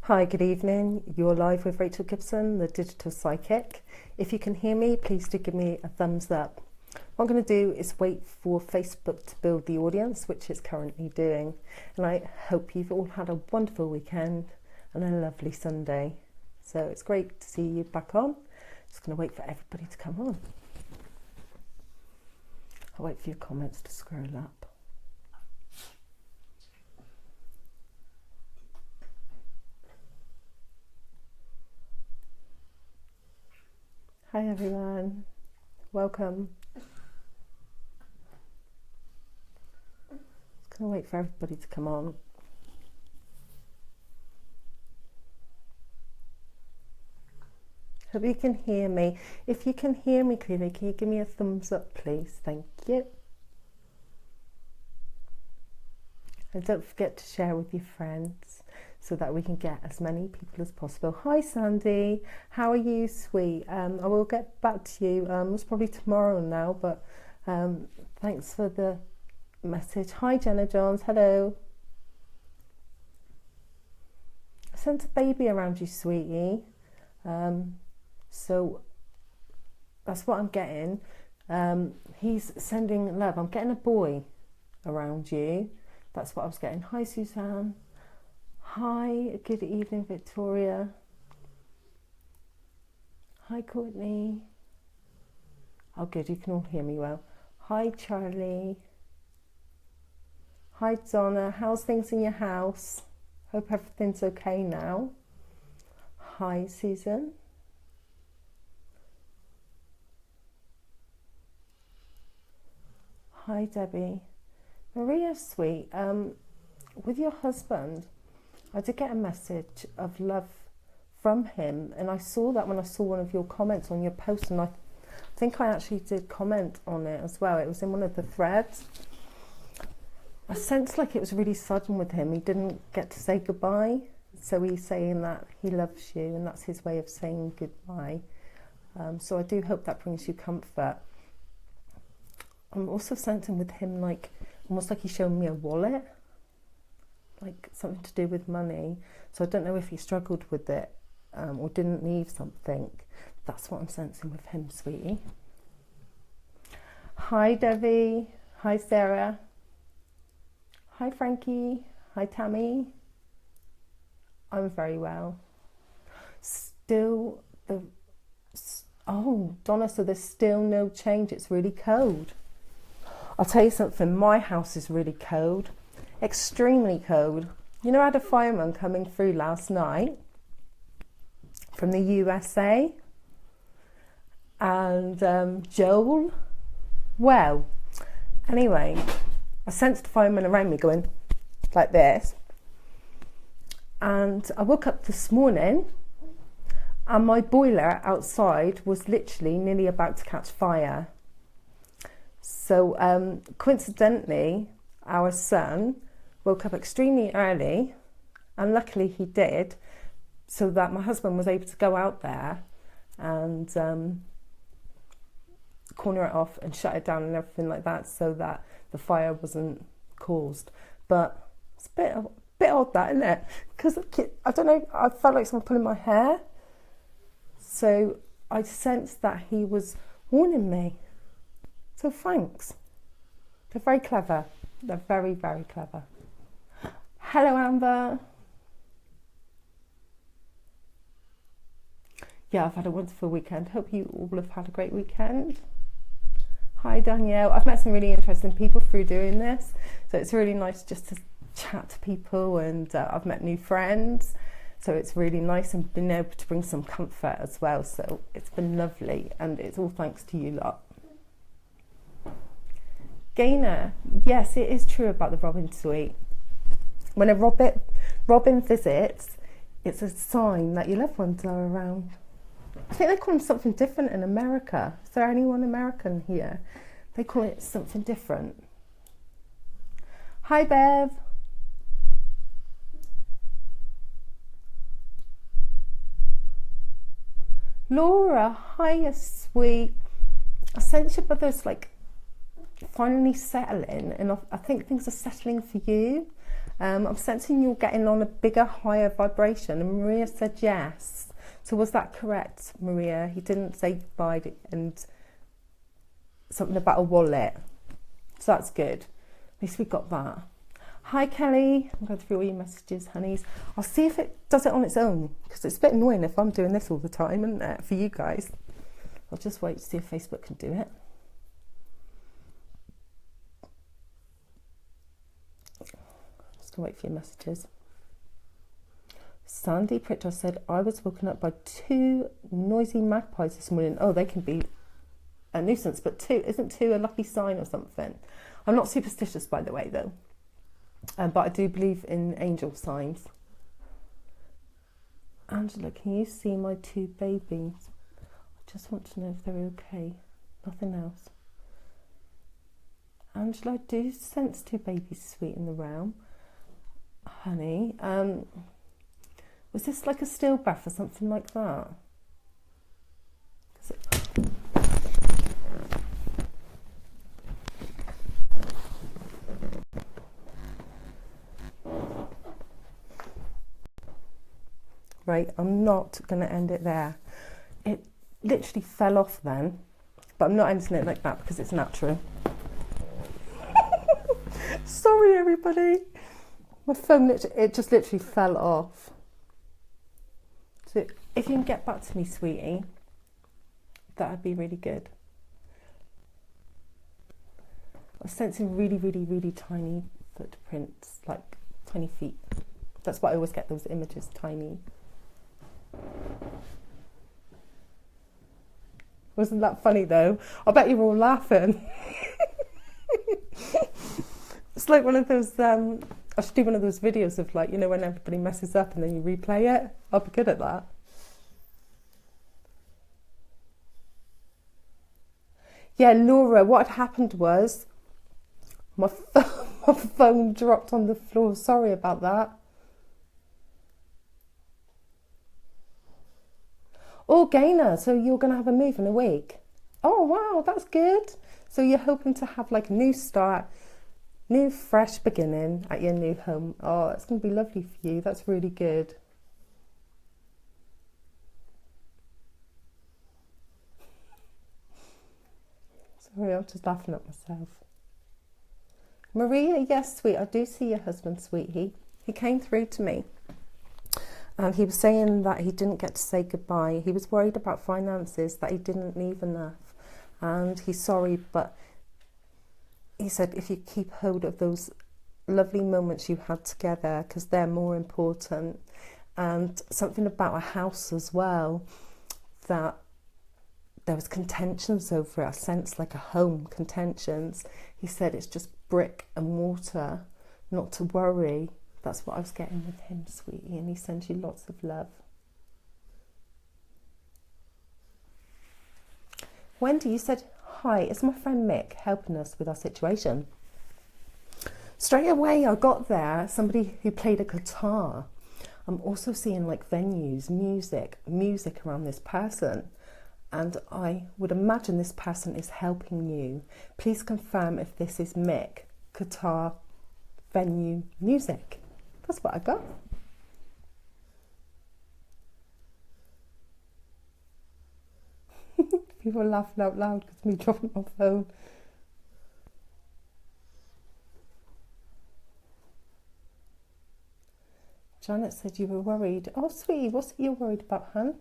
Hi, good evening. You're live with Rachel Gibson, the digital psychic. If you can hear me, please do give me a thumbs up. What I'm going to do is wait for Facebook to build the audience, which it's currently doing. And I hope you've all had a wonderful weekend and a lovely Sunday. So it's great to see you back on. Just going to wait for everybody to come on. I'll wait for your comments to scroll up. Hi everyone, welcome. Just gonna wait for everybody to come on. Hope you can hear me. If you can hear me clearly, can you give me a thumbs up please? Thank you. And don't forget to share with your friends so that we can get as many people as possible. Hi Sandy, how are you, sweet? I will get back to you. It's probably tomorrow now, but thanks for the message. Hi Jenna Johns, hello. I sent a baby around you, sweetie. So that's what I'm getting. He's sending love. I'm getting a boy around you. That's what I was getting. Hi Suzanne. Hi, good evening Victoria. Hi Courtney. Oh good, you can all hear me well. Hi Charlie. Hi Donna, how's things in your house? Hope everything's okay now. Hi Susan. Hi Debbie. Maria, sweet, with your husband, I did get a message of love from him, and I saw that when I saw one of your comments on your post, and I think I actually did comment on it as well. It was in one of the threads. I sensed like it was really sudden with him. He didn't get to say goodbye, so he's saying that he loves you, and that's his way of saying goodbye. So I do hope that brings you comfort. I'm also sensing with him like almost like he's showing me a wallet, like something to do with money. So I don't know if he struggled with it or didn't leave something. That's what I'm sensing with him, sweetie. Hi Debbie. Hi Sarah. Hi Frankie. Hi Tammy. I'm very well. Still the... Oh, Donna, so there's still no change. It's really cold. I'll tell you something, my house is really cold, extremely cold. You know, I had a fireman coming through last night from the USA, and Joel, well, anyway, I sensed the fireman around me going like this, and I woke up this morning and my boiler outside was literally nearly about to catch fire. So coincidentally, our son woke up extremely early, and luckily he did, so that my husband was able to go out there and corner it off and shut it down and everything like that, so that the fire wasn't caused. But it's a bit odd that, isn't it? Because I don't know, I felt like someone pulling my hair, so I sensed that he was warning me. So thanks. They're very clever. They're very, very clever. Hello, Amber. Yeah, I've had a wonderful weekend. Hope you all have had a great weekend. Hi, Danielle. I've met some really interesting people through doing this. So it's really nice just to chat to people, and I've met new friends. So it's really nice, and been able to bring some comfort as well. So it's been lovely, and it's all thanks to you lot. Gaynor, yes, it is true about the robin suite. When a robin visits, it's a sign that your loved ones are around. I think they call them something different in America. Is there anyone American here? They call it something different. Hi, Bev. Laura, hiya, sweet. I sense your brother's like finally settling, and I think things are settling for you. I'm sensing you're getting on a bigger, higher vibration. And Maria said yes. So was that correct, Maria? He didn't say goodbye and something about a wallet. So that's good. At least we got that. Hi, Kelly. I'm going through all your messages, honeys. I'll see if it does it on its own, because it's a bit annoying if I'm doing this all the time, isn't it, for you guys? I'll just wait to see if Facebook can do it. Just going to wait for your messages. Sandy Pritchard said, I was woken up by 2 noisy magpies this morning. Oh, they can be a nuisance, but 2, isn't 2 a lucky sign or something? I'm not superstitious, by the way, though. But I do believe in angel signs. Angela, can you see my 2 babies? I just want to know if they're okay. Nothing else. Angela, I do sense 2 babies sweet in the realm. Honey, was this like a stillbirth or something like that? Right, I'm not going to end it there. It literally fell off then, but I'm not ending it like that because it's natural. Sorry, everybody. My phone, it just literally fell off. So if you can get back to me, sweetie, that'd be really good. I'm sensing really, really, really tiny footprints, like 20 feet. That's why I always get those images, tiny. Wasn't that funny though? I bet you were all laughing. It's like one of those, I should do one of those videos of, like, you know, when everybody messes up and then you replay it. I'll be good at that. Yeah, Laura, what had happened was my phone dropped on the floor. Sorry about that. Oh, Gaynor, so you're going to have a move in a week. Oh, wow, that's good. So you're hoping to have like a new start, new fresh beginning at your new home. Oh, that's going to be lovely for you. That's really good. Sorry, I'm just laughing at myself. Maria, yes, sweet. I do see your husband, sweet. He came through to me. He was saying that he didn't get to say goodbye. He was worried about finances, that he didn't leave enough. And he's sorry, but he said if you keep hold of those lovely moments you had together, because they're more important. And something about a house as well, that there was contentions over it. I sense like a home, contentions. He said it's just brick and mortar, not to worry. That's what I was getting with him, sweetie, and he sends you lots of love. Wendy, you said, hi, it's my friend Mick helping us with our situation. Straight away I got there, somebody who played a guitar. I'm also seeing like venues, music around this person. And I would imagine this person is helping you. Please confirm if this is Mick, guitar, venue, music. That's what I got. People are laughing out loud because of me dropping my phone. Janet said you were worried. Oh, sweetie, what's it you're worried about, hun?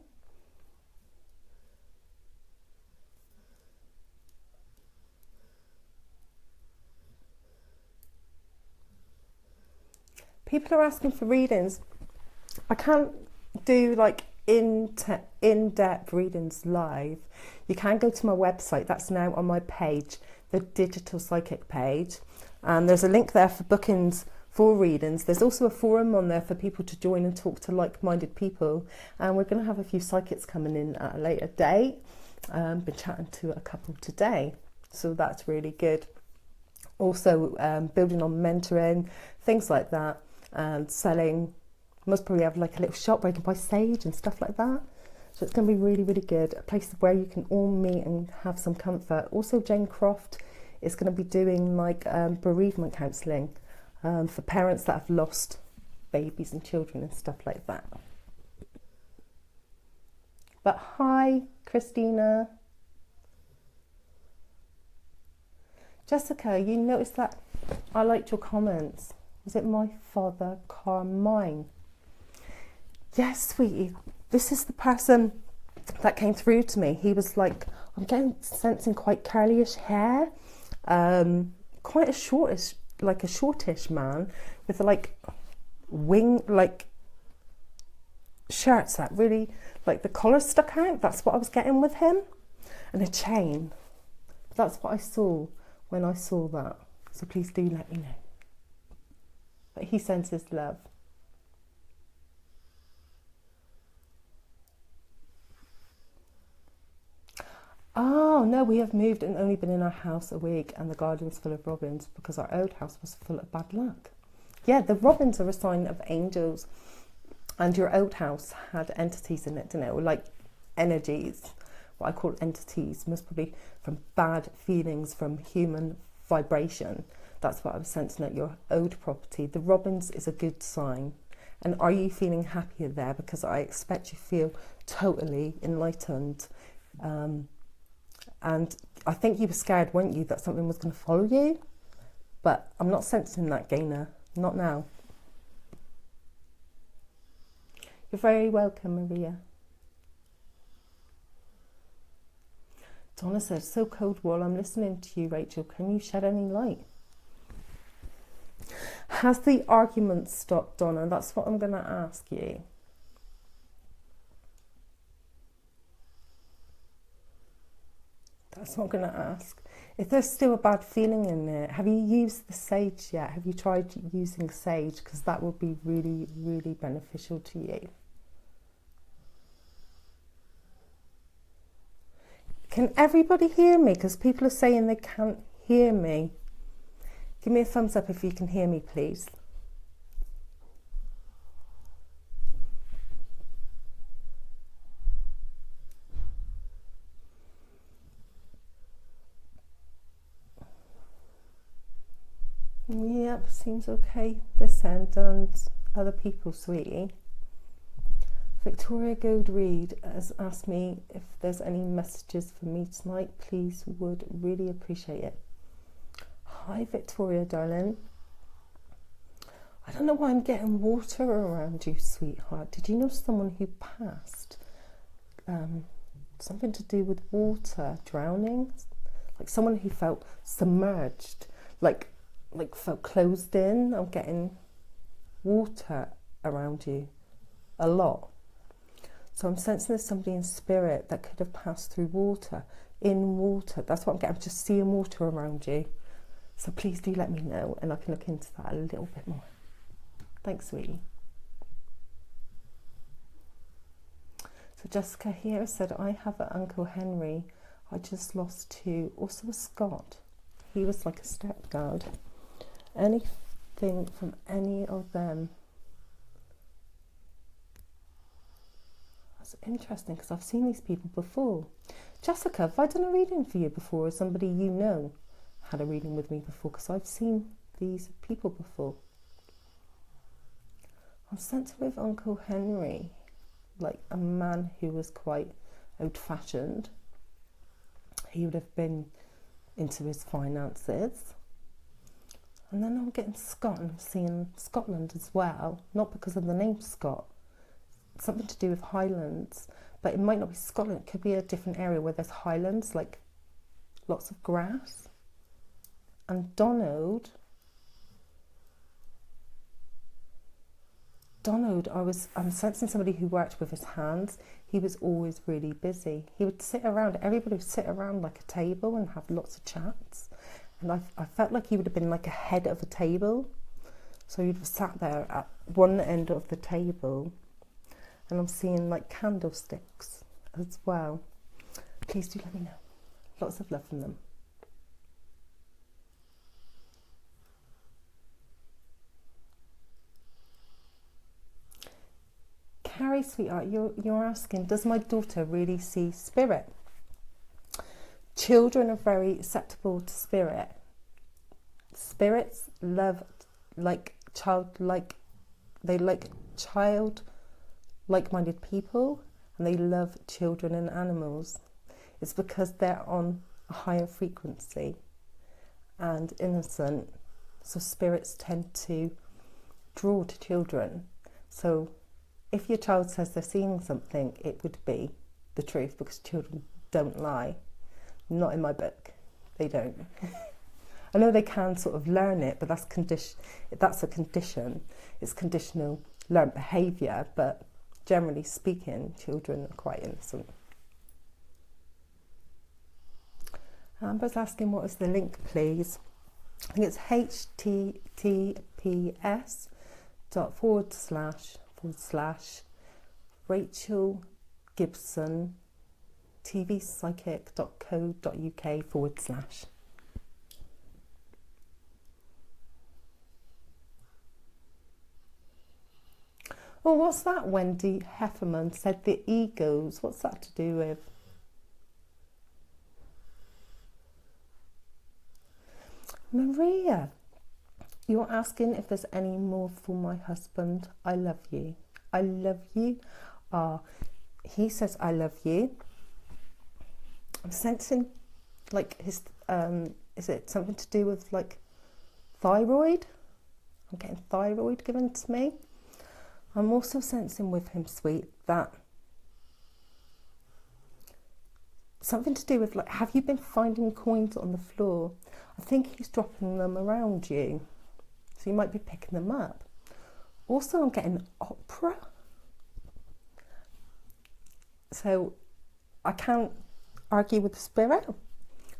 People are asking for readings. I can't do like in-depth readings live. You can go to my website. That's now on my page, the Digital Psychic page. And there's a link there for bookings for readings. There's also a forum on there for people to join and talk to like-minded people. And we're going to have a few psychics coming in at a later date. Been chatting to a couple today. So that's really good. Also building on mentoring, things like that. And selling, most probably have like a little shop where you can buy sage and stuff like that. So it's going to be really, really good. A place where you can all meet and have some comfort. Also, Jane Croft is going to be doing like bereavement counselling. for parents that have lost babies and children and stuff like that. But hi, Christina. Jessica, you noticed that I liked your comments. Was it my father, Carmine? Yes, sweetie. This is the person that came through to me. He was like, I'm getting sensing quite curly-ish hair, quite a shortish man with like wing, like shirts that really, like the collar stuck out. That's what I was getting with him, and a chain. That's what I saw when I saw that. So please do let me know. But he sends his love. Oh, no, we have moved and only been in our house a week, and the garden's full of robins because our old house was full of bad luck. Yeah, the robins are a sign of angels, and your old house had entities in it, didn't it? Or like energies, what I call entities, most probably from bad feelings, from human vibration. That's what I was sensing at your old property. The robins is a good sign. And are you feeling happier there? Because I expect you feel totally enlightened. And I think you were scared, weren't you, that something was going to follow you? But I'm not sensing that, Gaynor. Not now. You're very welcome, Maria. Donna says, so cold while I'm listening to you, Rachel. Can you shed any light? Has the argument stopped, Donna? That's what I'm going to ask you. That's what I'm going to ask. If there's still a bad feeling in there, have you used the sage yet? Have you tried using sage? Because that would be really, really beneficial to you. Can everybody hear me? Because people are saying they can't hear me. Give me a thumbs up if you can hear me, please. Yep, seems okay this end, and other people, sweetie. Victoria Goldreed has asked me if there's any messages for me tonight. Please, would really appreciate it. Hi, Victoria, darling. I don't know why I'm getting water around you, sweetheart. Did you know someone who passed? Something to do with water, drowning? Like someone who felt submerged, like felt closed in. I'm getting water around you a lot. So I'm sensing there's somebody in spirit that could have passed through water, in water. That's what I'm getting. I'm just seeing water around you. So please do let me know, and I can look into that a little bit more. Thanks, sweetie. So Jessica here said, I have an Uncle Henry I just lost to, also a Scot. He was like a stepdad. Anything from any of them? That's interesting, because I've seen these people before. Jessica, have I done a reading for you before, or somebody you know had a reading with me before? Because I've seen these people before. I'm sent with Uncle Henry, like a man who was quite old-fashioned. He would have been into his finances. And then I'm getting Scott, and I'm seeing Scotland as well, not because of the name Scott. Something to do with Highlands, but it might not be Scotland. It could be a different area where there's highlands, like lots of grass. And Donald, I'm sensing somebody who worked with his hands. He was always really busy. He would sit around, everybody would sit around like a table and have lots of chats. And I felt like he would have been like a head of a table. So you'd have sat there at one end of the table. And I'm seeing like candlesticks as well. Please do let me know. Lots of love from them. Carrie, sweetheart, you're asking, does my daughter really see spirit? Children are very susceptible to spirit. Spirits love they like child like-minded people, and they love children and animals. It's because they're on a higher frequency and innocent, so spirits tend to draw to children. So if your child says they're seeing something, it would be the truth, because children don't lie. Not in my book, they don't. I know they can sort of learn it, but that's a condition. It's conditional learned behaviour, but generally speaking, children are quite innocent. Amber's asking, what is the link, please? I think it's https:// Gibson tvpsychic.co.uk/. Oh, what's that? Wendy Hefferman said the egos. What's that to do with? Maria, you're asking if there's any more for my husband. I love you. I love you. He says I love you. I'm sensing like his is it something to do with like thyroid? I'm getting thyroid given to me. I'm also sensing with him, sweet, that something to do with like, have you been finding coins on the floor? I think he's dropping them around you, so you might be picking them up. Also, I'm getting opera. So I can't argue with the spirit.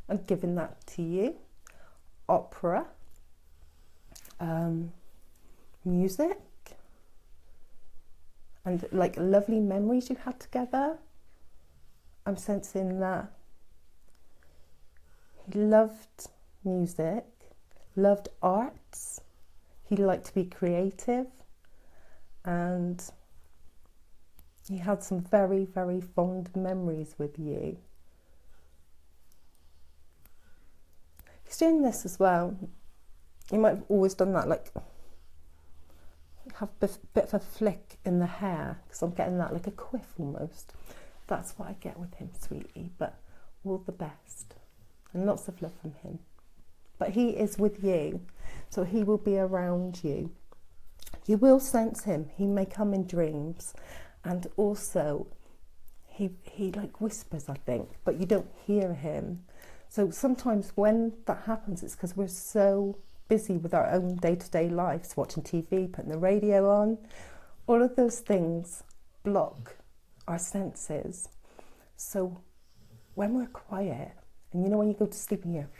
I'm giving that to you. Opera, music, and like lovely memories you had together. I'm sensing that he loved music, loved arts, he liked to be creative, and he had some very, very fond memories with you. He's doing this as well. You might have always done that, like have a bit of a flick in the hair, because I'm getting that like a quiff almost. That's what I get with him, sweetie, but all the best and lots of love from him. But he is with you, so he will be around you. You will sense him. He may come in dreams, and also he like whispers, I think, but you don't hear him. So sometimes when that happens, it's because we're so busy with our own day-to-day lives, watching TV, putting the radio on. All of those things block our senses. So when we're quiet, and you know when you go to sleep and you hear,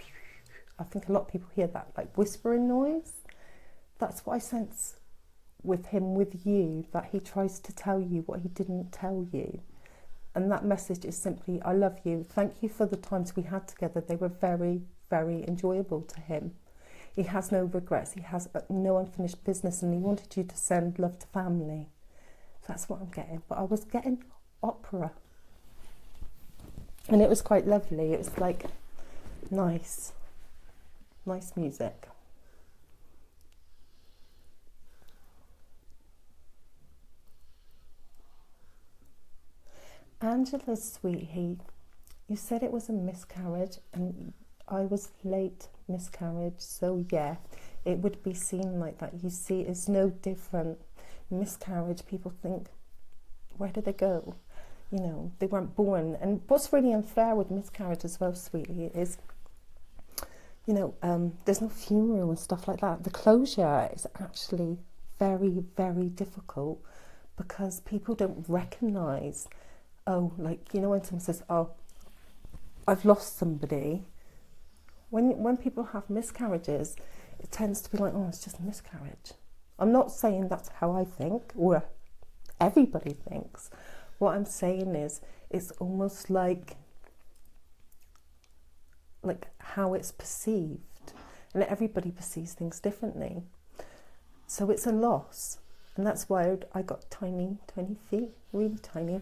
I think a lot of people hear that like whispering noise. That's what I sense with him, with you, that he tries to tell you what he didn't tell you. And that message is simply, I love you. Thank you for the times we had together. They were very, very enjoyable to him. He has no regrets. He has no unfinished business, and he wanted you to send love to family. That's what I'm getting. But I was getting opera. And it was quite lovely. It was like nice music. Angela's sweetie, you said it was a miscarriage, and I was late miscarriage, so yeah, it would be seen like that. You see, it's no different. Miscarriage, people think, where did they go? You know, they weren't born. And what's really unfair with miscarriage as well, sweetie, is, you know, there's no funeral and stuff like that. The closure is actually very, very difficult, because people don't recognise, oh, like, you know, when someone says, oh, I've lost somebody. When people have miscarriages, it tends to be like, oh, it's just a miscarriage. I'm not saying that's how I think, or everybody thinks. What I'm saying is, it's almost like how it's perceived, and everybody perceives things differently. So it's a loss, and that's why I got tiny feet, really tiny.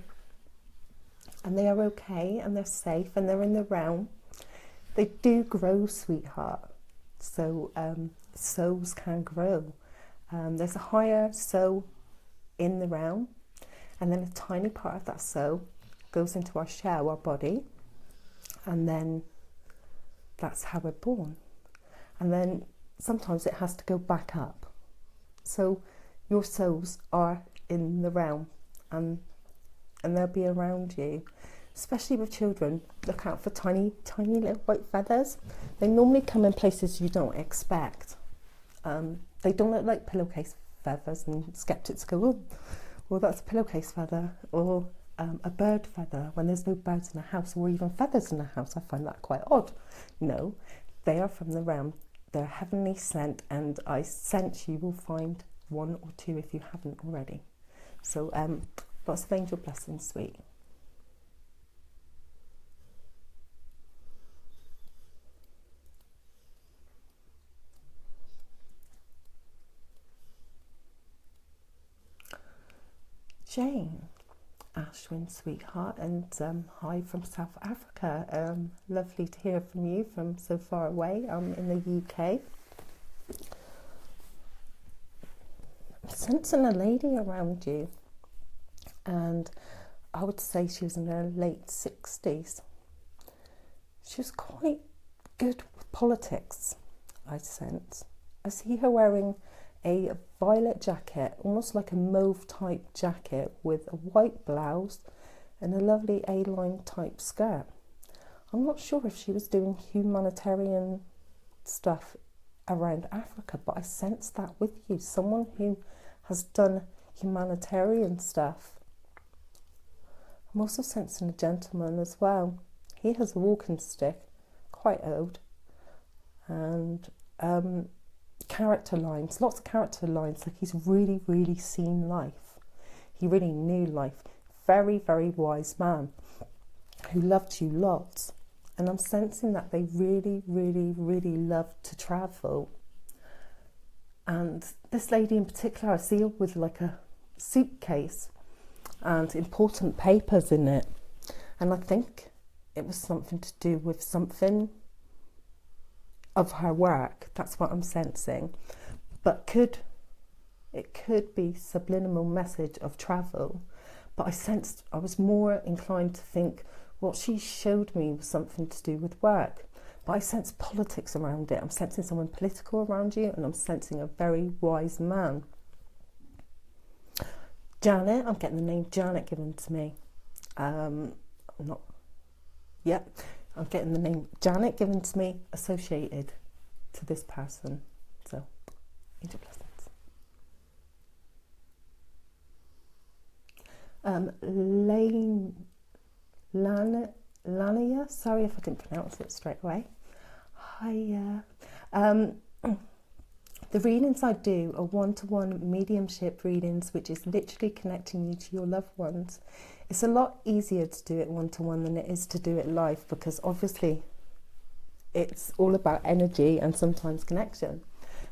And they are okay, and they're safe, and they're in the realm. They do grow, sweetheart. So souls can grow. There's a higher soul in the realm, and then a tiny part of that soul goes into our shell, our body, and then that's how we're born. And then sometimes it has to go back up. So your souls are in the realm, and they'll be around you. Especially with children, look out for tiny little white feathers. They normally come in places you don't expect. They don't look like pillowcase feathers, and skeptics go, oh, well, that's a pillowcase feather, or a bird feather, when there's no birds in a house, or even feathers in a house. I find that quite odd. No, they are from the realm. They're heavenly sent, and I sense you will find one or two if you haven't already. So lots of angel blessings, sweet. Jane, Ashwin, sweetheart, and hi from South Africa. Lovely to hear from you from so far away. I'm in the UK. I'm sensing a lady around you, and I would say she was in her late 60s. She was quite good with politics, I sense. I see her wearing a violet jacket, almost like a mauve type jacket, with a white blouse and a lovely A-line type skirt. I'm not sure if she was doing humanitarian stuff around Africa, but I sense that with you, someone who has done humanitarian stuff. I'm also sensing a gentleman as well. He has a walking stick, quite old, and character lines, lots of character lines, like he's really, really seen life. He really knew life. Very, very wise man who loved you lots. And I'm sensing that they really, really, really love to travel. And this lady in particular, I see her with like a suitcase and important papers in it. And I think it was something to do with something of her work. That's what I'm sensing. But it could be subliminal message of travel. But I was more inclined to think what she showed me was something to do with work. But I sense politics around it. I'm sensing someone political around you, and I'm sensing a very wise man. Janet, I'm getting the name Janet given to me. I'm getting the name Janet given to me, associated to this person. So, angel blessings. Lania, sorry if I didn't pronounce it straight away. Hi. The readings I do are one-to-one mediumship readings, which is literally connecting you to your loved ones. It's a lot easier to do it one-to-one than it is to do it live, because obviously it's all about energy and sometimes connection.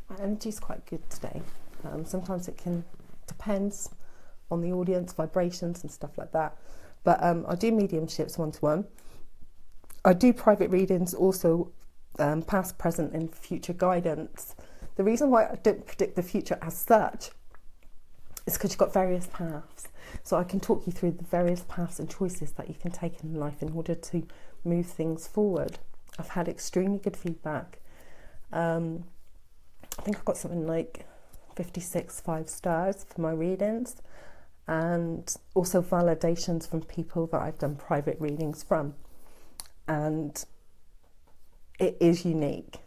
My energy is quite good today. Sometimes it depends on the audience, vibrations and stuff like that. But I do mediumships one-to-one. I do private readings also, past, present and future guidance. The reason why I don't predict the future as such is because you've got various paths. So I can talk you through the various paths and choices that you can take in life in order to move things forward. I've had extremely good feedback. I think I've got something like 56 5-stars for my readings, and also validations from people that I've done private readings from. And it is unique.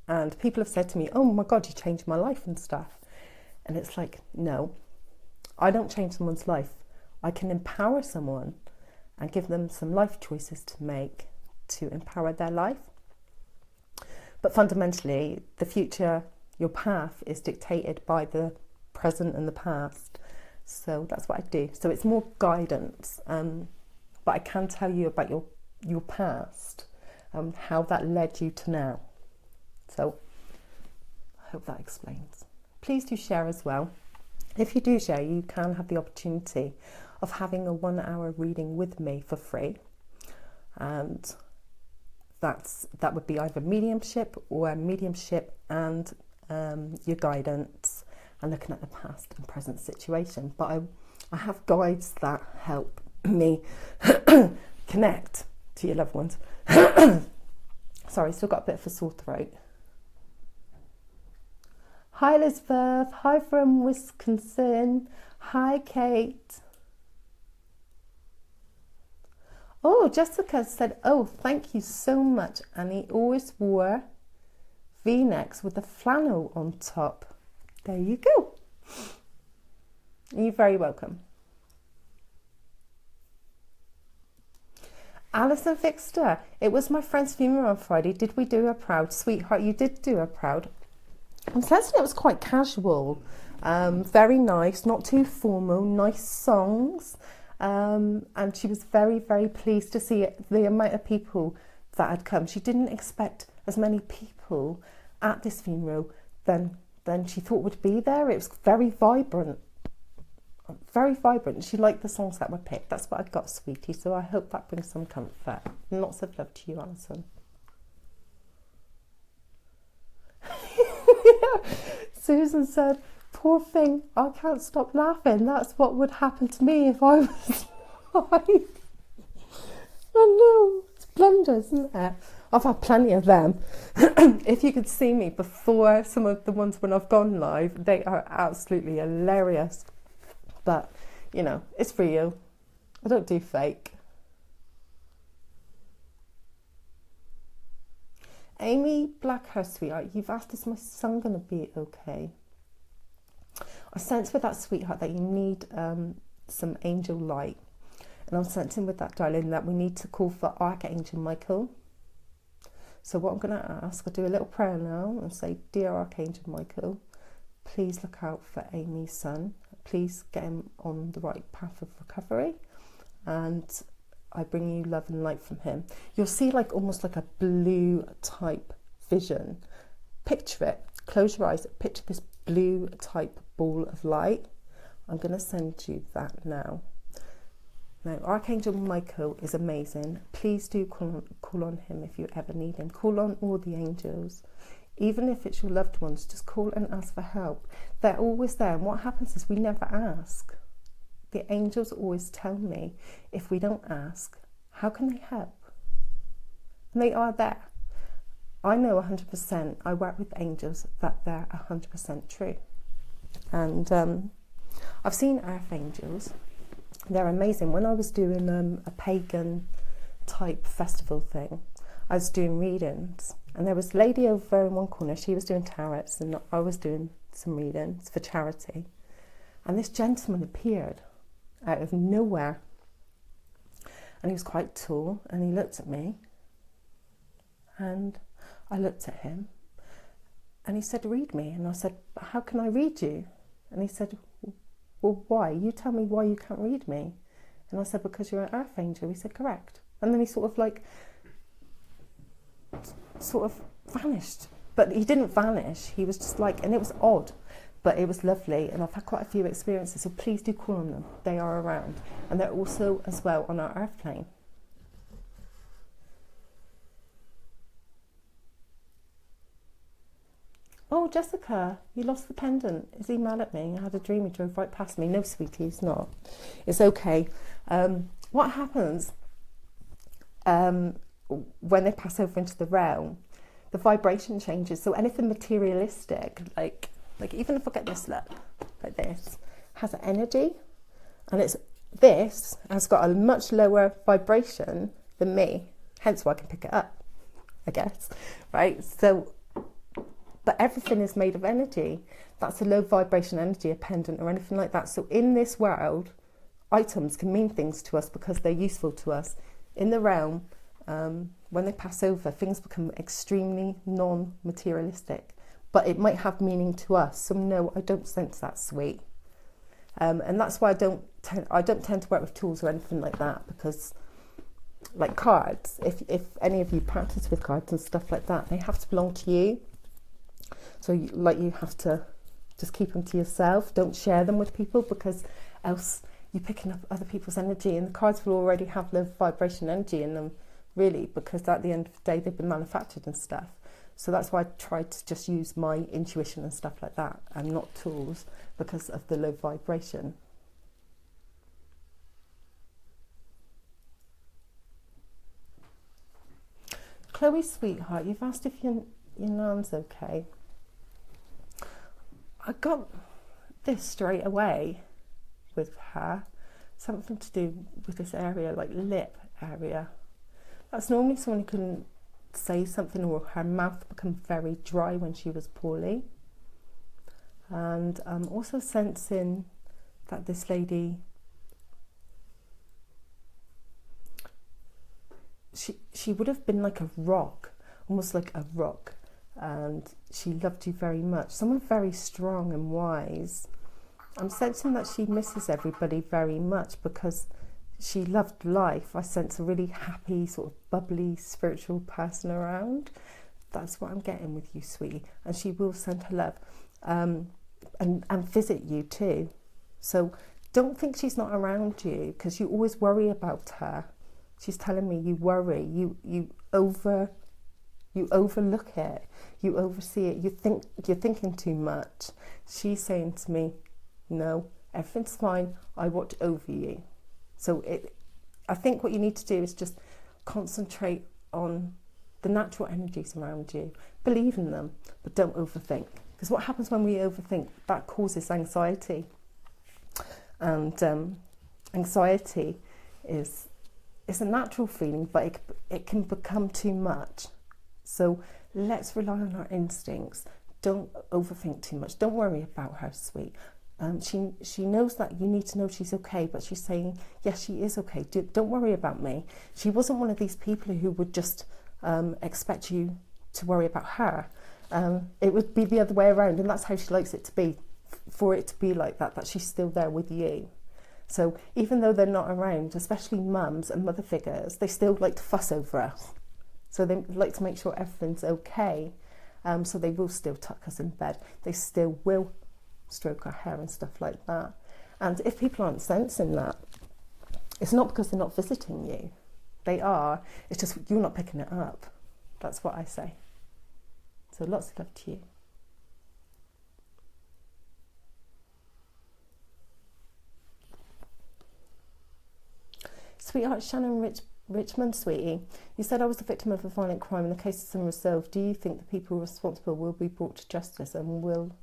And people have said to me, oh my God, you changed my life and stuff. And it's like, no, I don't change someone's life. I can empower someone and give them some life choices to make to empower their life. But fundamentally, the future, your path is dictated by the present and the past. So that's what I do. So it's more guidance. But I can tell you about your past, how that led you to now. So I hope that explains. Please do share as well. If you do share, you can have the opportunity of having a 1-hour reading with me for free. And that would be either mediumship or mediumship and your guidance. and looking at the past and present situation. But I have guides that help me connect to your loved ones. Sorry, still got a bit of a sore throat. Hi Elizabeth, hi from Wisconsin, hi Kate. Oh, Jessica said, oh, thank you so much. And he always wore V-necks with the flannel on top. There you go. You're very welcome. Alison Fixter, it was my friend's funeral on Friday. Did we do her proud? Sweetheart, you did do her proud. I'm sensing it was quite casual, very nice, not too formal, nice songs. And she was very, very pleased to see the amount of people that had come. She didn't expect as many people at this funeral than she thought would be there. It was very vibrant. Very vibrant. She liked the songs that were picked. That's what I got, sweetie. So I hope that brings some comfort. And lots of love to you, Alison. Susan said, poor thing, I can't stop laughing. That's what would happen to me if I was five. I know, it's blunders, isn't it? I've had plenty of them. If you could see me before some of the ones when I've gone live, they are absolutely hilarious. But, you know, it's real. I don't do fake. Amy Blackhurst, sweetheart, you've asked, is my son going to be okay? I sense with that, sweetheart, that you need some angel light. And I'm sensing with that, darling, that we need to call for Archangel Michael. So what I'm going to ask, I'll do a little prayer now and say, dear Archangel Michael, please look out for Amy's son. Please get him on the right path of recovery. And I bring you love and light from him. You'll see like almost like a blue type vision. Picture it. Close your eyes. Picture this blue type ball of light. I'm going to send you that now. Now, Archangel Michael is amazing. Please do call on him if you ever need him. Call on all the angels. Even if it's your loved ones, just call and ask for help. They're always there. And what happens is we never ask. The angels always tell me, if we don't ask, how can they help? And they are there. I know 100%, I work with angels, that they're 100% true. And I've seen archangels. They're amazing. When I was doing a pagan type festival thing, I was doing readings. And there was a lady over in one corner, she was doing tarots, and I was doing some readings for charity. And this gentleman appeared out of nowhere, and he was quite tall, and he looked at me, and I looked at him, and he said, read me. And I said, how can I read you? And he said, well, why? You tell me why you can't read me. And I said, because you're an archangel. He said, correct. And then he sort of vanished, but he didn't vanish. He was just like, and it was odd, but it was lovely. And I've had quite a few experiences, so please do call on them. They are around, and they're also as well on our earth plane. Oh, Jessica, you lost the pendant. Is he mad at me? I had a dream he drove right past me. No, sweetie, he's not. It's okay. What happens when they pass over into the realm? The vibration changes. So anything materialistic, like even if I get this look, like this, has an energy, and this has got a much lower vibration than me. Hence why I can pick it up, I guess, right? So, but everything is made of energy. That's a low vibration energy, a pendant or anything like that. So in this world, items can mean things to us because they're useful to us. In the realm, when they pass over, things become extremely non-materialistic, but it might have meaning to us. So no, I don't sense that, sweet. And that's why I don't tend to work with tools or anything like that, because like cards, if any of you practice with cards and stuff like that, they have to belong to you. So you have to just keep them to yourself. Don't share them with people, because else you're picking up other people's energy, and the cards will already have low vibration energy in them, really, because at the end of the day they've been manufactured and stuff. So that's why I try to just use my intuition and stuff like that and not tools, because of the low vibration. Chloe, sweetheart, you've asked if your nan's okay. I got this straight away with her. Something to do with this area, like lip area. That's normally someone who couldn't say something, or her mouth become very dry when she was poorly. And I'm also sensing that this lady, she would have been like a rock, almost like a rock, and she loved you very much. Someone very strong and wise. I'm sensing that she misses everybody very much because she loved life. I sense a really happy, sort of bubbly, spiritual person around. That's what I'm getting with you, sweetie. And she will send her love and visit you too. So don't think she's not around you, because you always worry about her. She's telling me you worry, you overlook it, you oversee it, you're thinking too much. She's saying to me, no, everything's fine, I watch over you. So I think what you need to do is just concentrate on the natural energies around you. Believe in them, but don't overthink. Because what happens when we overthink, that causes anxiety. And anxiety is a natural feeling, but it can become too much. So let's rely on our instincts. Don't overthink too much. Don't worry about her, sweet. She knows that you need to know she's okay, but she's saying, yes, she is okay. Don't worry about me. She wasn't one of these people who would just expect you to worry about her. It would be the other way around, and that's how she likes it to be, for it to be like that she's still there with you. So even though they're not around, especially mums and mother figures, they still like to fuss over us. So they like to make sure everything's okay. So they will still tuck us in bed. They still will stroke our hair and stuff like that. And if people aren't sensing that, it's not because they're not visiting you. They are. It's just you're not picking it up. That's what I say. So lots of love to you. Sweetheart, Shannon Richmond, sweetie. You said I was the victim of a violent crime and the case is unresolved. Do you think the people responsible will be brought to justice and will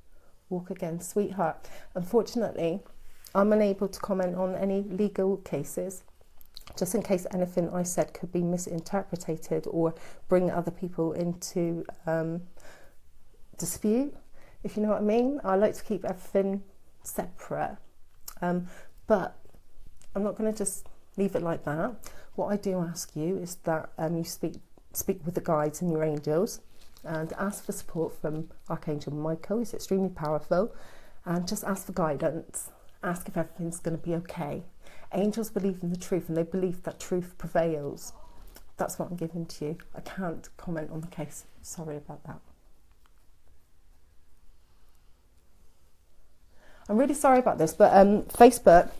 walk again? Sweetheart, unfortunately, I'm unable to comment on any legal cases, just in case anything I said could be misinterpreted or bring other people into dispute, if you know what I mean. I like to keep everything separate, but I'm not going to just leave it like that. What I do ask you is that you speak with the guides and your angels and ask for support from Archangel Michael. He's extremely powerful, and just ask for guidance. Ask if everything's going to be okay. Angels believe in the truth, and they believe that truth prevails. That's what I'm giving to you. I can't comment on the case. Sorry about that. I'm really sorry about this, but Facebook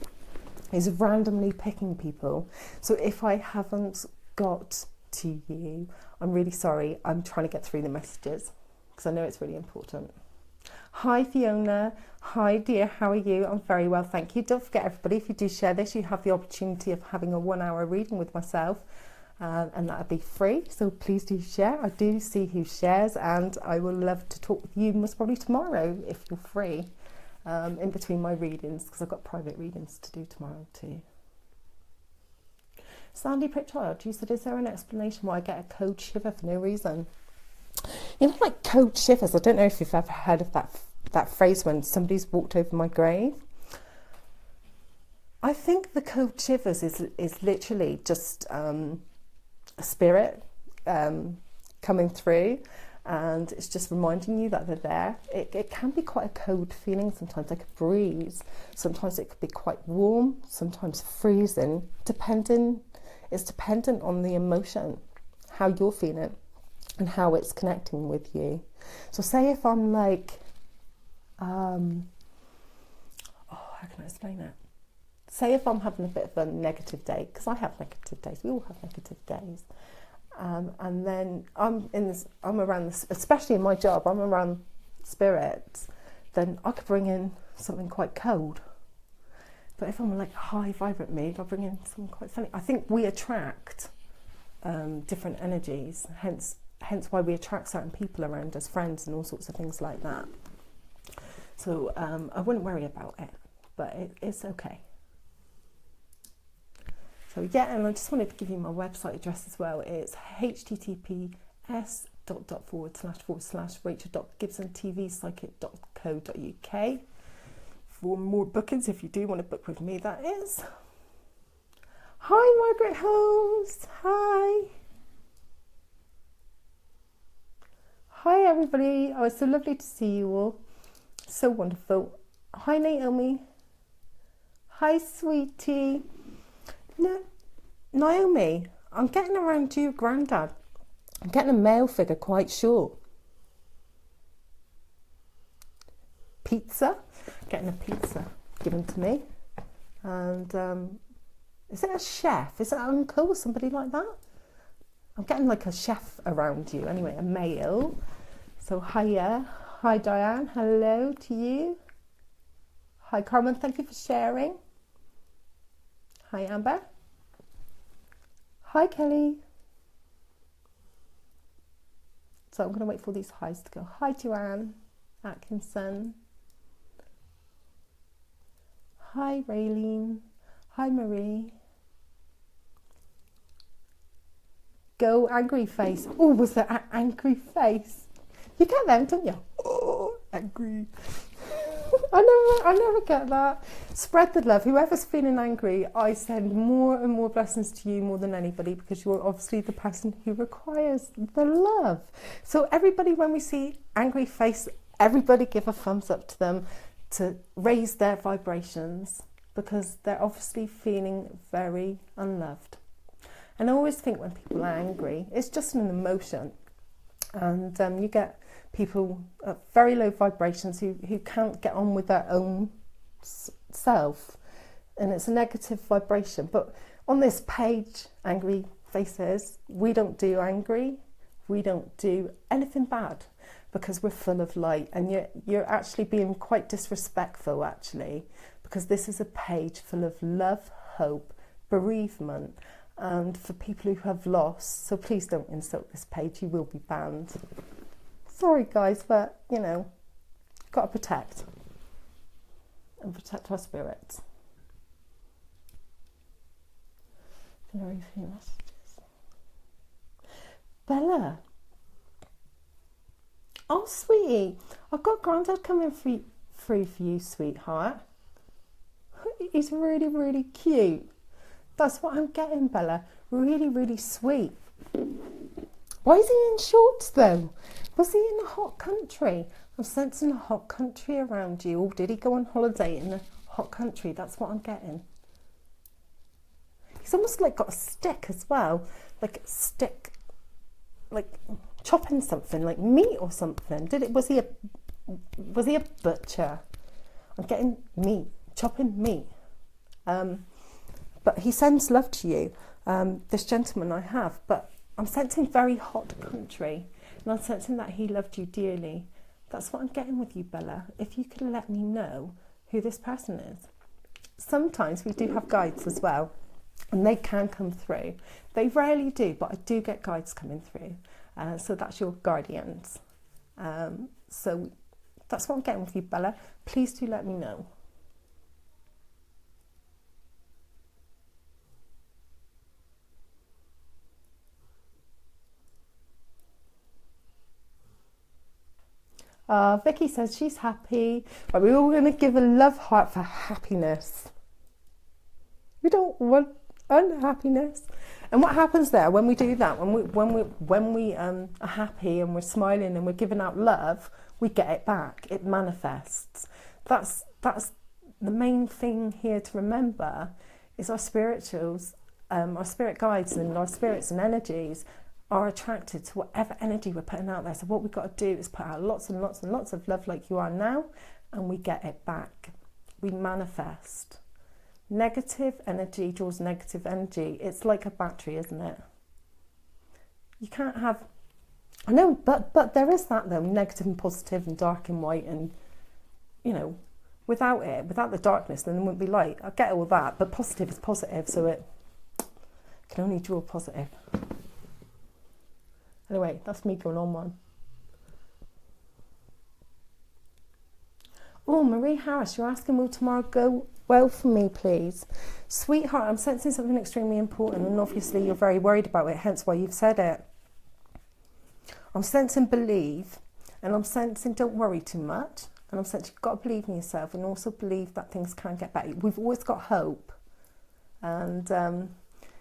is randomly picking people. So if I haven't got to you, I'm really sorry. I'm trying to get through the messages because I know it's really important. Hi Fiona. Hi dear, how are you? I'm very well, thank you. Don't forget everybody, if you do share this, you have the opportunity of having a 1-hour reading with myself, and that'll be free. So please do share. I do see who shares, and I will love to talk with you most probably tomorrow if you're free. In between my readings, because I've got private readings to do tomorrow too. Sandy Pritchard, you said, is there an explanation why I get a cold shiver for no reason? You know, like cold shivers, I don't know if you've ever heard of that phrase when somebody's walked over my grave. I think the cold shivers is literally just a spirit coming through. And it's just reminding you that they're there. It can be quite a cold feeling sometimes, like a breeze. Sometimes it could be quite warm, sometimes freezing. It's dependent on the emotion, how you're feeling and how it's connecting with you. So say if I'm like, how can I explain it? Say if I'm having a bit of a negative day, because I have negative days, we all have negative days. And then I'm around this, especially in my job, I'm around spirits, then I could bring in something quite cold. But if I'm like high vibrant mood, I'll bring in something quite funny. I think we attract different energies, hence why we attract certain people around us, friends and all sorts of things like that. So I wouldn't worry about it, but it's okay. So yeah, and I just wanted to give you my website address as well. It's https://rachel.gibsontvpsychic.co.uk for more bookings, if you do want to book with me, that is. Hi Margaret Holmes, hi. Hi everybody, oh, it's so lovely to see you all, so wonderful. Hi Naomi, hi sweetie. No, Naomi, I'm getting around to your granddad. I'm getting a male figure, quite sure. Pizza, getting a pizza given to me. And is it a chef? Is it an uncle or somebody like that? I'm getting like a chef around you. Anyway, a male. So hiya. Hi Diane, hello to you. Hi Carmen, thank you for sharing. Hi Amber. Hi Kelly. So I'm going to wait for these highs to go. Hi Joanne Atkinson. Hi Raylene. Hi Marie. Go angry face. Oh, was that an angry face? You get them, don't you? Oh, angry. I never get that. Spread the love. Whoever's feeling angry, I send more and more blessings to you more than anybody, because you're obviously the person who requires the love. So everybody, when we see angry face, everybody give a thumbs up to them to raise their vibrations, because they're obviously feeling very unloved. And I always think when people are angry, it's just an emotion. And you get people at very low vibrations who can't get on with their own self. And it's a negative vibration. But on this page, Angry Faces, we don't do angry. We don't do anything bad, because we're full of light. And you're actually being quite disrespectful, actually, because this is a page full of love, hope, bereavement, and for people who have lost. So please don't insult this page, you will be banned. Sorry guys, but you know, got to protect and protect our spirits. Very few messages. Bella, oh sweetie, I've got Grandad coming through for you, sweetheart. He's really, really cute. That's what I'm getting, Bella. Really, really sweet. Why is he in shorts, though? Was he in a hot country? I'm sensing a hot country around you. Or did he go on holiday in a hot country? That's what I'm getting. He's almost like got a stick as well. Like a stick. Like chopping something, like meat or something. Was he a butcher? I'm getting meat. Chopping meat. But he sends love to you, this gentleman I have, but I'm sensing very hot country, and I'm sensing that he loved you dearly. That's what I'm getting with you, Bella. If you could let me know who this person is. Sometimes we do have guides as well, and they can come through. They rarely do, but I do get guides coming through. So that's your guardians. So that's what I'm getting with you, Bella. Please do let me know. Vicky says she's happy. But we're all going to give a love heart for happiness. We don't want unhappiness. And what happens there when we do that? When we are happy and we're smiling and we're giving out love, we get it back. It manifests. That's the main thing here to remember. Is our spirituals, our spirit guides, and our spirits and energies are attracted to whatever energy we're putting out there. So what we've got to do is put out lots and lots and lots of love like you are now, and we get it back. We manifest. Negative energy draws negative energy. It's like a battery, isn't it? You can't have, I know, but there is that though, negative and positive and dark and white, and you know, without it, without the darkness, then there wouldn't be light. I get all that, but positive is positive, so it can only draw positive. Anyway, that's me going on one. Oh, Marie Harris, you're asking, will tomorrow go well for me, please? Sweetheart, I'm sensing something extremely important, and obviously you're very worried about it, hence why you've said it. I'm sensing believe, and I'm sensing don't worry too much, and I'm sensing you've got to believe in yourself, and also believe that things can get better. We've always got hope, and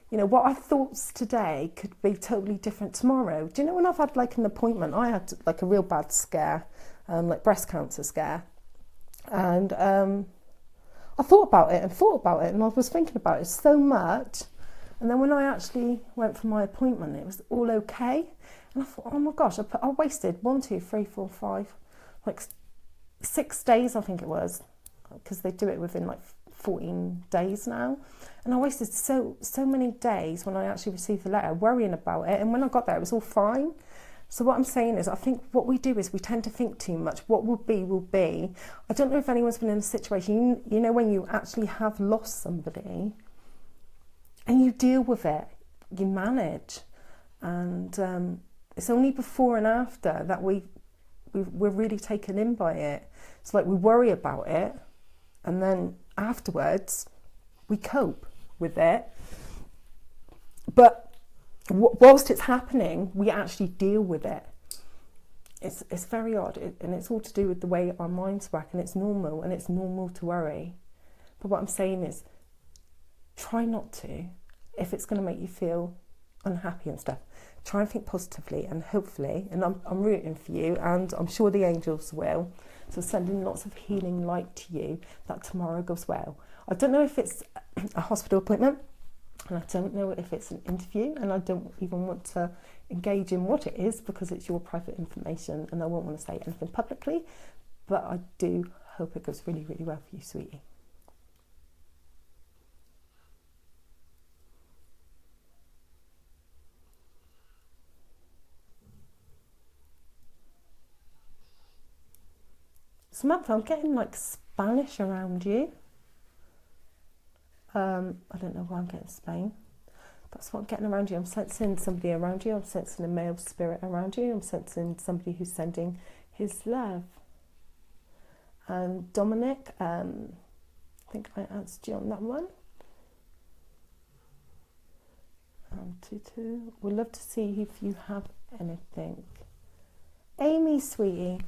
you know, what I thought today could be totally different tomorrow. Do you know, when I've had like an appointment, I had like a real bad scare, like breast cancer scare. And I thought about it, and I was thinking about it so much. And then when I actually went for my appointment, it was all okay. And I thought, oh my gosh, I wasted 1, 2, 3, 4, 5, like 6 days, I think it was, because they do it within like 14 days now. And I wasted so many days when I actually received the letter worrying about it. And when I got there, it was all fine. So what I'm saying is, I think what we do is we tend to think too much. What will be, will be. I don't know if anyone's been in a situation, you know, when you actually have lost somebody and you deal with it, you manage. And it's only before and after that we're really taken in by it. It's like we worry about it, and then afterwards we cope with it. But whilst it's happening, we actually deal with it. It's very odd, and it's all to do with the way our minds work, and it's normal to worry. But what I'm saying is, try not to. If it's going to make you feel unhappy and stuff, try and think positively, and hopefully, and I'm rooting for you, and I'm sure the angels will, so sending lots of healing light to you, that tomorrow goes well. I don't know if it's a hospital appointment, and I don't know if it's an interview, and I don't even want to engage in what it is because it's your private information and I won't want to say anything publicly, but I do hope it goes really, really well for you, sweetie. Samantha, I'm getting like Spanish around you. I don't know why I'm getting Spain. That's what I'm getting around you. I'm sensing somebody around you. I'm sensing a male spirit around you. I'm sensing somebody who's sending his love. And Dominic, I think I answered you on that one. Tutu, we'd love to see if you have anything. Amy, sweetie,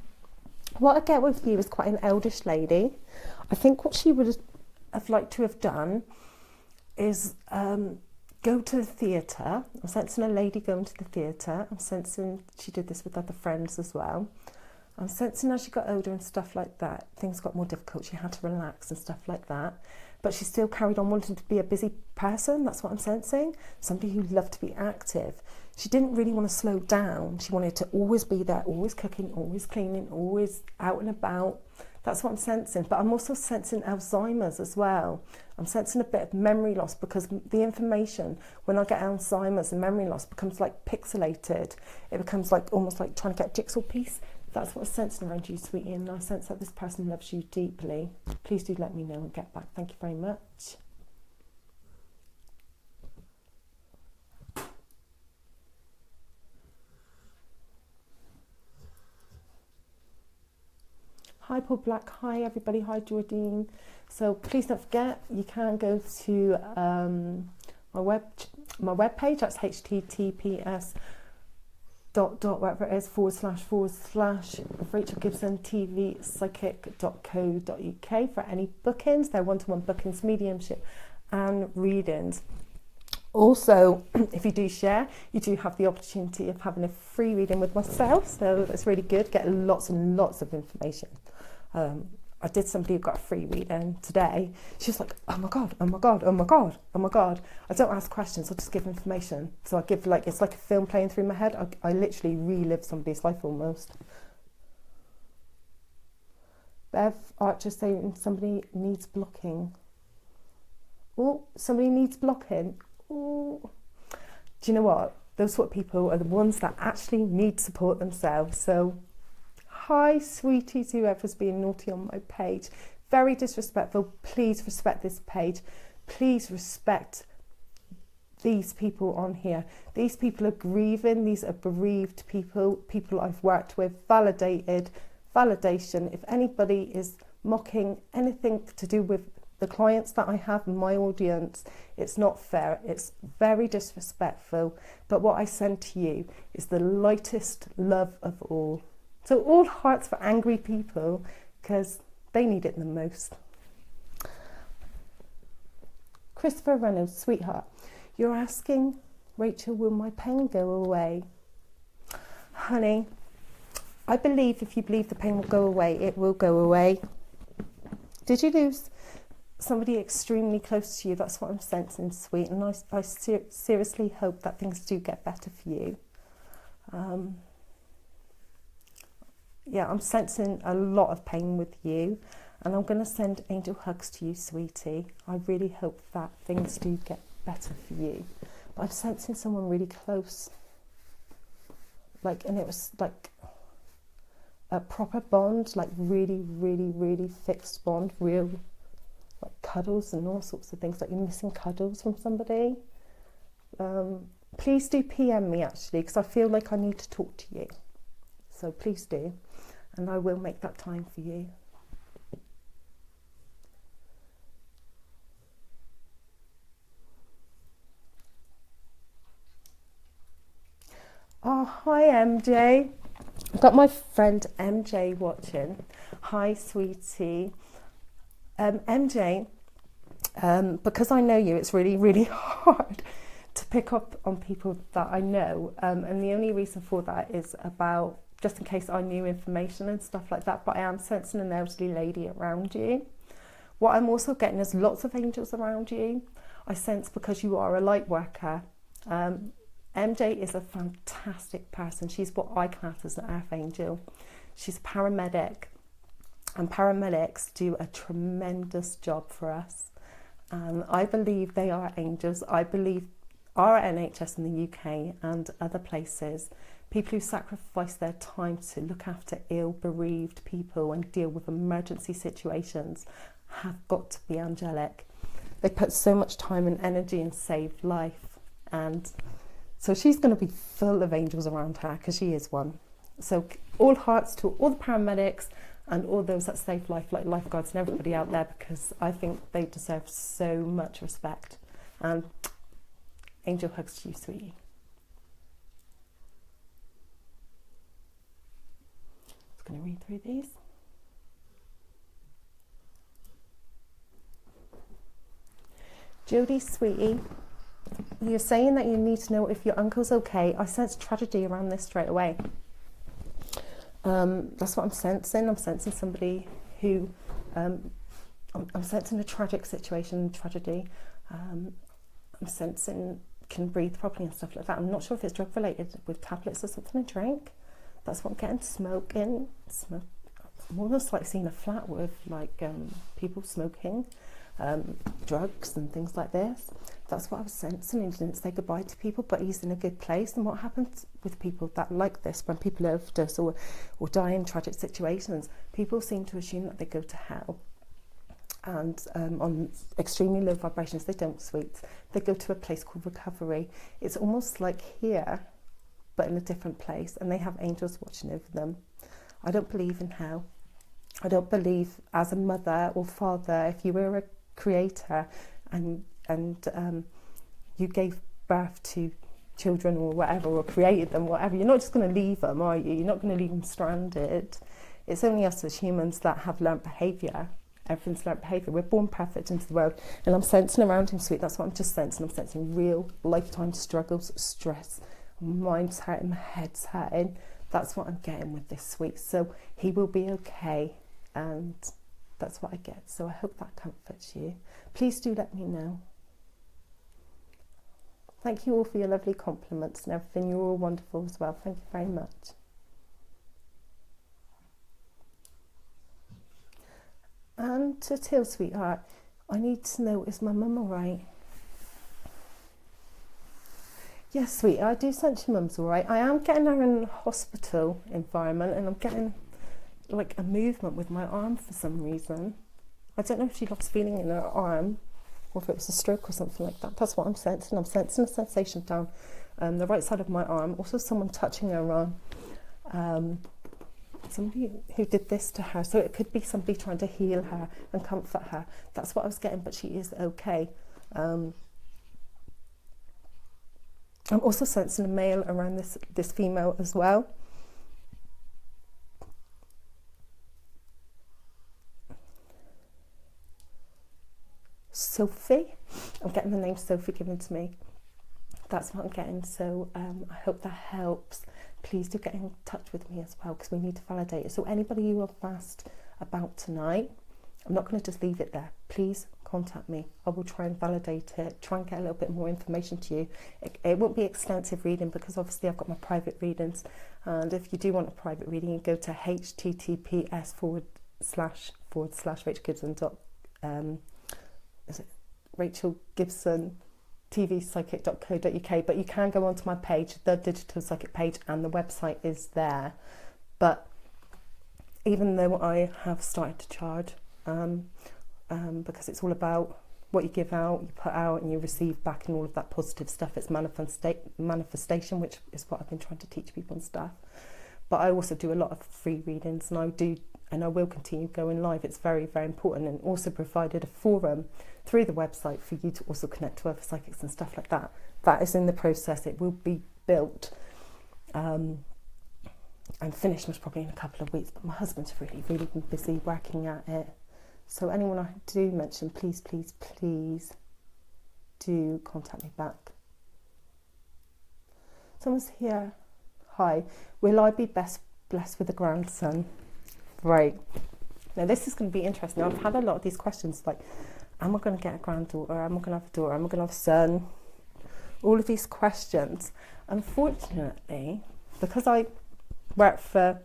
what I get with you is quite an eldish lady. I think what she would have liked to have done is go to the theatre. I'm sensing a lady going to the theatre. I'm sensing she did this with other friends as well. I'm sensing as she got older and stuff like that, things got more difficult. She had to relax and stuff like that. But she still carried on wanting to be a busy person. That's what I'm sensing. Somebody who loved to be active. She didn't really want to slow down. She wanted to always be there, always cooking, always cleaning, always out and about. That's what I'm sensing. But I'm also sensing Alzheimer's as well. I'm sensing a bit of memory loss because the information, when I get Alzheimer's and memory loss, becomes like pixelated. It becomes like almost like trying to get a jigsaw piece. That's what I'm sensing around you, sweetie. And I sense that this person loves you deeply. Please do let me know and get back. Thank you very much. Hi Paul Black, hi everybody, hi Jordine. So please don't forget, you can go to my web page. That's https whatever it is / Rachel Gibson TV psychic.co.uk for any bookings. They're one-to-one bookings, mediumship and readings. Also, if you do share, you do have the opportunity of having a free reading with myself, so that's really good. Get lots and lots of information. I did somebody who got a free reading today. She was like, oh my God, oh my God, oh my God, oh my God. I don't ask questions, I just give information. So I give like, it's like a film playing through my head. I literally relive somebody's life almost. Bev Archer saying somebody needs blocking. Oh, somebody needs blocking. Oh, do you know what? those sort of people are the ones that actually need support themselves. So, hi, sweeties, whoever's being naughty on my page. Very disrespectful. Please respect this page. Please respect these people on here. These people are grieving. These are bereaved people, people I've worked with, validation. If anybody is mocking anything to do with the clients that I have in my audience, it's not fair. It's very disrespectful. But what I send to you is the lightest love of all. So all hearts for angry people, because they need it the most. Christopher Reynolds, sweetheart, you're asking, Rachel, will my pain go away? Honey, I believe if you believe the pain will go away, it will go away. Did you lose somebody extremely close to you? That's what I'm sensing, sweet. And I seriously hope that things do get better for you. Yeah, I'm sensing a lot of pain with you. And I'm going to send angel hugs to you, sweetie. I really hope that things do get better for you. But I'm sensing someone really close. And it was like a proper bond, like really, really, really fixed bond, real like cuddles and all sorts of things, like you're missing cuddles from somebody. Please do PM me actually, because I feel like I need to talk to you. So please do, and I will make that time for you. Oh, hi MJ. I've got my friend MJ watching. Hi, sweetie. MJ, because I know you, it's really, really hard to pick up on people that I know. And the only reason for that is about, just in case I knew information and stuff like that, but I am sensing an elderly lady around you. What I'm also getting is lots of angels around you. I sense because you are a light worker. MJ is a fantastic person. She's what I class as an archangel. She's a paramedic, and paramedics do a tremendous job for us. I believe they are angels. I believe our NHS in the UK and other places, people who sacrifice their time to look after ill, bereaved people and deal with emergency situations have got to be angelic. They put so much time and energy and save life, and so she's going to be full of angels around her, because she is one. So all hearts to all the paramedics and all those that save life, like lifeguards and everybody out there, because I think they deserve so much respect. And angel hugs to you, sweetie. Just going to read through these. Jodie, sweetie, you're saying that you need to know if your uncle's okay. I sense tragedy around this straight away. That's what I'm sensing. I'm sensing somebody who, I'm sensing a tragic situation, tragedy. I'm sensing can breathe properly and stuff like that. I'm not sure if it's drug related with tablets or something to drink. That's what I'm getting. Smoking. I'm almost like seeing a flat with like people smoking, drugs and things like this. That's what I was sensing. He didn't say goodbye to people, but he's in a good place. And what happens with people that like this, when people overdose or die in tragic situations, people seem to assume that they go to hell. And on extremely low vibrations, they don't, sweet. They go to a place called recovery. It's almost like here, but in a different place. And they have angels watching over them. I don't believe in hell. I don't believe as a mother or father, if you were a creator and you gave birth to children or whatever, or created them, whatever, you're not just going to leave them, are you? You're not going to leave them stranded. It's only us as humans that have learnt behaviour. Everything's learnt behaviour. We're born perfect into the world. And I'm sensing around him, sweet. That's what I'm just sensing. I'm sensing real lifetime struggles, stress. My mind's hurting, my head's hurting. That's what I'm getting with this, sweet. So he will be okay. And that's what I get. So I hope that comforts you. Please do let me know. Thank you all for your lovely compliments and everything. You're all wonderful as well. Thank you very much. And to Till, sweetheart, I need to know, is my mum all right? Yes, sweet. I do sense your mum's all right. I am getting her in a hospital environment, and I'm getting like a movement with my arm for some reason. I don't know if she lost feeling in her arm or if it was a stroke or something like that. That's what I'm sensing. I'm sensing a sensation down the right side of my arm. Also someone touching her arm. Somebody who did this to her. So it could be somebody trying to heal her and comfort her. That's what I was getting, but she is okay. I'm also sensing a male around this female as well. Sophie. I'm getting the name Sophie given to me. That's what I'm getting. So I hope that helps. Please do get in touch with me as well, because we need to validate it. So anybody you have asked about tonight, I'm not going to just leave it there. Please contact me. I will try and validate it, try and get a little bit more information to you. It won't be extensive reading, because obviously I've got my private readings. And if you do want a private reading, you go to https:// is it Rachel Gibson tvpsychic.co.uk, but you can go onto my page, the digital psychic page, and the website is there. But even though I have started to charge, because it's all about what you give out, you put out, and you receive back, and all of that positive stuff. It's manifestation, which is what I've been trying to teach people and stuff. But I also do a lot of free readings, and I will continue going live. It's very, very important, and also provided a forum through the website for you to also connect to other psychics and stuff like that. That is in the process. It will be built and finished most probably in a couple of weeks, but my husband's really, really been busy working at it. So anyone I do mention, please, please, please do contact me back. Someone's here. Hi, will I be blessed with a grandson? Right. Now this is going to be interesting. I've had a lot of these questions like, am I going to get a granddaughter? Am I going to have a daughter? Am I going to have a son? All of these questions. Unfortunately, because I work for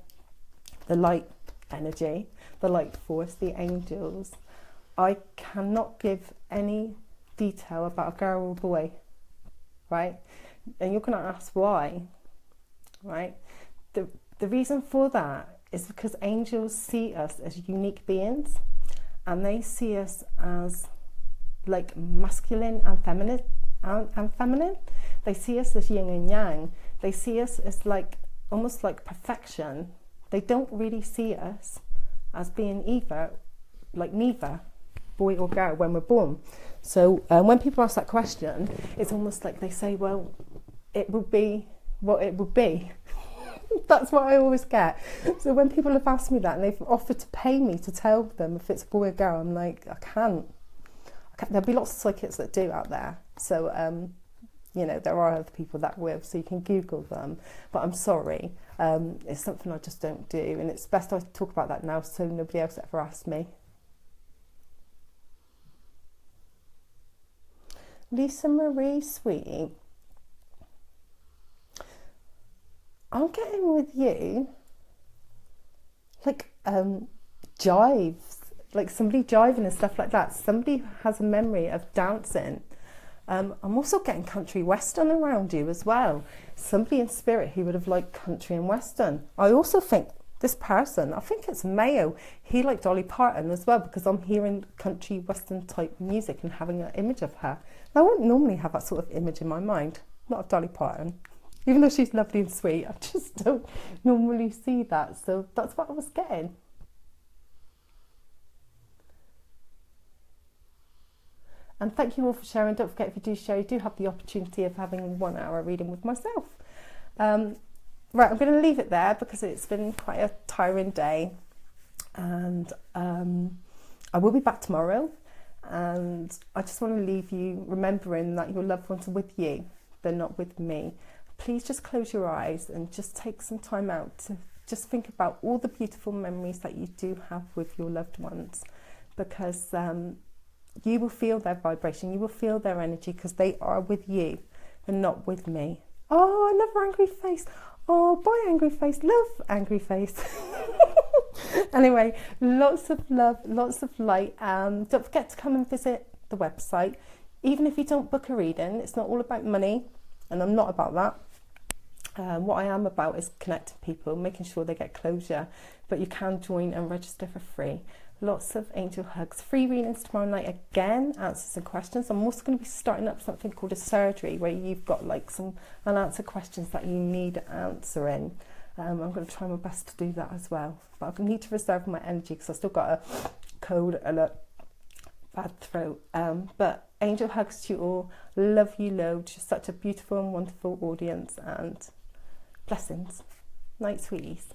the light energy, the light force, the angels, I cannot give any detail about a girl or boy, right? And you're going to ask why, right? The reason for that is because angels see us as unique beings, and they see us as like masculine and feminine. They see us as yin and yang. They see us as like almost like perfection. They don't really see us as being either, like neither boy or girl when we're born. So when people ask that question, it's almost like they say, well, it will be what it will be. That's what I always get. So when people have asked me that and they've offered to pay me to tell them if it's a boy or girl, I'm like, I can't. There'll be lots of psychics that do out there. So, you know, there are other people that will, so you can Google them. But I'm sorry, it's something I just don't do. And it's best I talk about that now so nobody else ever asks me. Lisa Marie, sweetie. I'm getting with you like jives, like somebody jiving and stuff like that. Somebody has a memory of dancing. I'm also getting country western around you as well. Somebody in spirit who would have liked country and western. I also think this person, I think it's Mayo, he liked Dolly Parton as well, because I'm hearing country western type music and having an image of her. Now, I wouldn't normally have that sort of image in my mind, not of Dolly Parton. Even though she's lovely and sweet, I just don't normally see that. So that's what I was getting. And thank you all for sharing. Don't forget, if you do share, you do have the opportunity of having a 1 hour reading with myself. Right, I'm going to leave it there because it's been quite a tiring day. And I will be back tomorrow. And I just want to leave you remembering that your loved ones are with you. They're not with me. Please just close your eyes and just take some time out to just think about all the beautiful memories that you do have with your loved ones, because you will feel their vibration, you will feel their energy, because they are with you and not with me. Oh, I love her angry face. Oh, bye angry face. Love angry face. Anyway, lots of love, lots of light. Don't forget to come and visit the website. Even if you don't book a reading, it's not all about money. and I'm not about that. What I am about is connecting people, making sure they get closure, but you can join and register for free. Lots of angel hugs. Free readings tomorrow night again, answers some questions. I'm also going to be starting up something called a surgery, where you've got like some unanswered questions that you need answering. I'm going to try my best to do that as well, but I need to reserve my energy because I've still got a cold and a bad throat. But angel hugs to you all. Love you loads. You're such a beautiful and wonderful audience, and blessings. Night, sweeties.